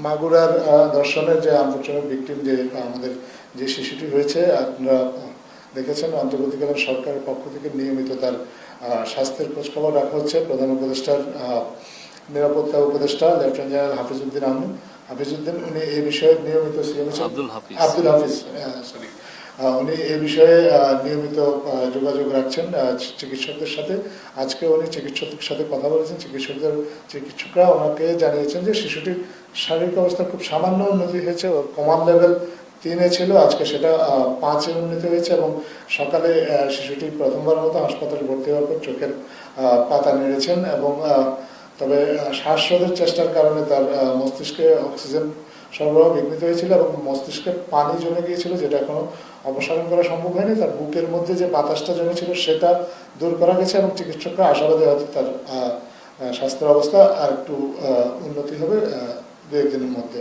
মাগুরার ধর্ষণের যে আনফরচুনেট ভিকটিম যে আমাদের যে শিশুটি হয়েছে, আপনারা দেখেছেন অন্তর্বর্তীকালীন সরকারের পক্ষ থেকে নিয়মিত তার স্বাস্থ্যের খোঁজখবর রাখা হচ্ছে। প্রধান উপদেষ্টার নিরাপত্তা উপদেষ্টা লেফটেন্যান্ট জেনারেল হাফিজউদ্দিন উনি এই বিষয়ে নিয়মিত আব্দুল হাফিজ সরি উনি এই বিষয়ে নিয়মিত যোগাযোগ রাখছেন চিকিৎসকদের সাথে। আজকে উনি চিকিৎসকদের সাথে কথা বলেছেন। চিকিৎসকরা ওনাকে জানিয়েছেন যে শিশুটির শারীরিক অবস্থা খুব সামান্য উন্নতি হয়েছে, ওর কমান্ড লেভেল 3-এ ছিল, আজকে সেটা 5-এ উন্নতি হয়েছে এবং সকালে শিশুটি প্রথমবার মতো হাসপাতালে ভর্তি হওয়ার পর চোখের পাতা নেড়েছেন এবং তবে শ্বাসরোধের চেষ্টার কারণে তার মস্তিষ্কে অক্সিজেন সরবরাহ বিঘ্নিত হয়েছিল এবং মস্তিষ্কে পানি জমে গিয়েছিল, যেটা এখনো অপসারণ করা সম্ভব হয়নি। তার বুকের মধ্যে যে বাতাসটা জমেছিল সেটা দূর করা গেছে এবং চিকিৎসকরা আশাবাদী হয়তো তার স্বাস্থ্যের অবস্থা আর একটু উন্নতি হবে 2-1 দিনের মধ্যে।